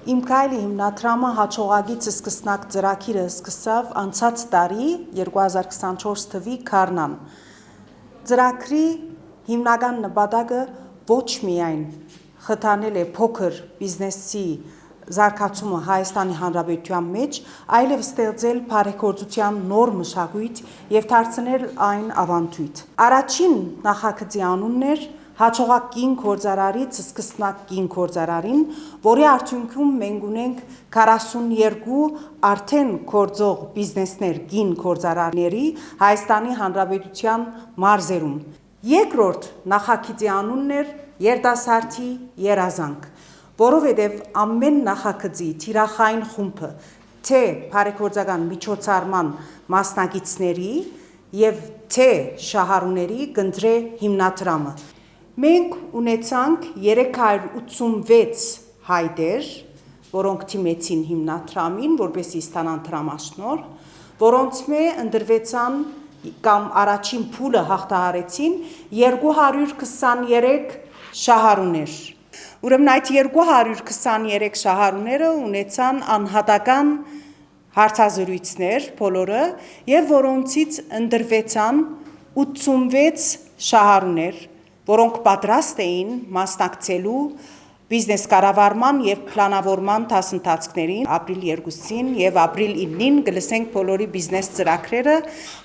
Իմքայլի հիմնադրամը հաջողագիծ սկսնակ ծրագիրը սկսավ անցած տարի 2024 թվականի գարնան։ Ծրագրի հիմնական նպատակը ոչ միայն խթանել է փոքր բիզնեսի զարգացումը Հայաստանի Հանրապետության մեջ, այլև ստեղծել բարեգործության նոր մշակույթ և դարձնել այն ավանդույթ։ Առաջին նախագծի անունն էր հաջողակ կին գործարարից սկսնակ կին գործարարին, որի արդյունքում մենք ունենք 42 արդեն գործող բիզնեսներ կին գործարարների Հայաստանի Հանրապետության մարզերում։ Երկրորդ նախագծի անունն էր երիտասարդի երազանք, որովհետև ամեն նախագծի թիրախային խումբը թե բարեգործական միջոցառման մասնակիցների և թե շահառուների կընտրե հիմնադրամը։ Մենք ունեցանք 386 հայտեր, որոնք դիմեցին հիմնադրամին, որպեսզի ստանան դրամաշնորհ, որոնց ընտրվեցան կամ առաջին փուլը հաղթահարեցին 223 շահառուներ։ Ուրեմն այդ 223 շահառուները ունեցան անհատական հարցազրույցներ բոլորը և որոնցից ընտրվեցան 86 շահառուներ, որոնք պատրաստ էին մասնակցելու բիզնես կառավարման և պլանավորման դասընթացներին ապրիլ 2-ին և ապրիլ 9-ին կլսենք բոլորի բիզնես ծրագրերը,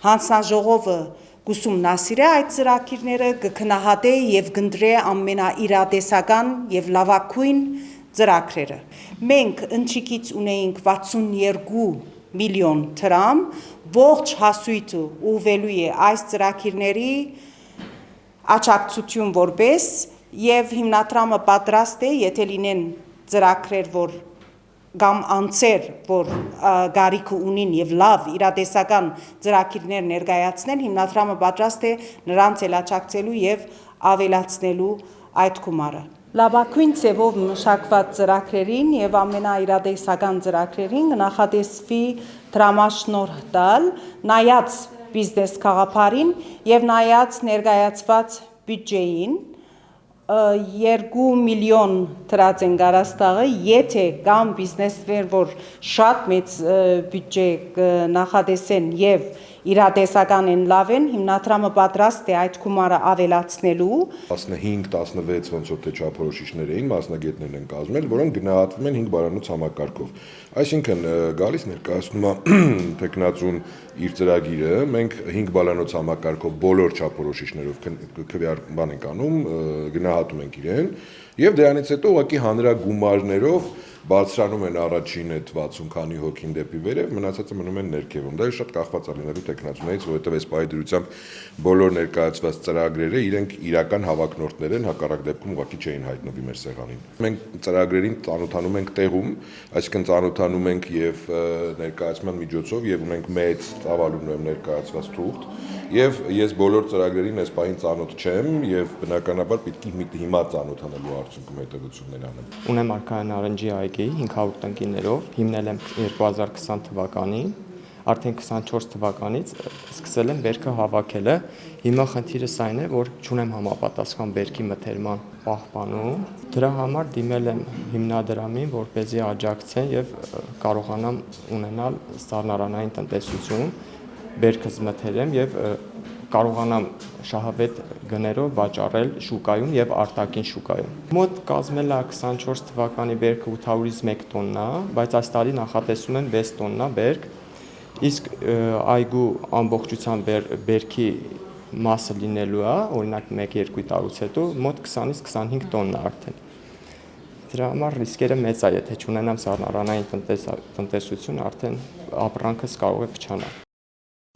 հանձնաժողովը կուսումնասիրե այդ ծրագիրները, կքննադատե և կընտրե ամենաիրատեսական և լավագույն ծրագրերը։ Մենք ընթրիքից ունեինք 62 միլիոն դրամ, ողջ հասույթը ուղղվելու է այս ծրագրերի աջակցություն որպես և հիմնադրամը պատրաստ է, եթե լինեն ծրագրեր, կամ անձեր, որ կարիքը ունին և լավ իրատեսական ծրագրեր ներկայացնեն, հիմնադրամը պատրաստ է նրանց էլ աջակցելու և ավելացնելու այդ գումարը։ Լավագույն ձևով մշակված ծրագրերին և ամենաիրատեսական ծրագրերին կնախատեսվի դրամաշնորհ տալ, նայած բիզնես գաղափարին և նայած ներկայացված բյուջեին, 2 միլիոն դրած ենք առաստաղը, եթե կամ բիզնեսներ, որ շատ մեծ բյուջե կնախատեսեն և իրատեսական են լավ են, հիմնադրամը պատրաստ է այդ գումարը ավելացնելու։ 15-16 ոնց որ թե չափորոշիչներ էին, մասնագետներ են կազմել, որոնք գնահատվում են 5 բարանոց համակարգով։ Այսինքն գալիս ներկայացնում է տեխնացուն իր ծրագիրը, մենք 5 բալանոց համակարգով բոլոր չափորոշիչներով քվեարկում ենք անում, գնահատում ենք իրեն եւ դրանից հետո ուղղակի հանրագումարներով բարձրանում են առաջին այդ 60 քանի հոգին դեպի վերև, մնացածը մնում են ներքևում։ Դա շատ կախված է լինելու տեխնացուներից, որովհետև այս պայդրությամբ բոլոր ներկայացված ծրագրերը իրենք իրական հավակնորդներ են, հակառակ դեպքում ուղղակի չէին հայտնվի մեր սեղանին։ Մենք ծրագրերին ծանոթանում ենք տեղում, այսինքն ծանոթանում ենք եւ ներկայացման միջոցով եւ ունենք մեծ ծավալուն ներկայացված թուղթ եւ ես բոլոր ծրագրերին այս պահին ծանոթ չեմ եւ բնականաբար պետք է հիմա ծանոթանալու արդյունքում հետևություններ անեմ։ Ունեմ Արքայան Արենջի այգի 500 տնկիներով, հիմնել եմ 2020 թվականին, արդեն 24 թվականից սկսել եմ բերքը հավաքելը։ Հիմա խնդիրս այն է, որ չունեմ համապատասխան բերքի մթերման պահպանում։ Դրա համար դիմել եմ հիմնադրամին, որպեսզի աջակցեն եւ կարողանամ ունենալ սառնարանային տնտեսություն, բերքս մթերեմ եւ կարողանամ շահավետ գներով վաճառել շուկայում եւ արտաքին շուկայում։ Մոտ կազմել է 24 թվականի բերքը 801 տոննա, բայց այս տարի նախատեսում են 6 տոննա բերք, իսկ այգու ամբողջության բերքի մասը լինելու է, օրինակ 1-2 տարուց հետո մոտ 20-ից 25 տոննա արդեն։ Դրա համար ռիսկերը մեծ է, եթե չունենամ սառնարանային տնտեսություն, արդեն ապրանքս կարող է փչանալ։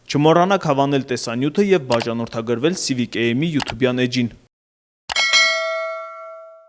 Չմոռանաք հավանել տեսանյութը և բաժանորդագրվել Civic AM-ի YouTube-յան էջին։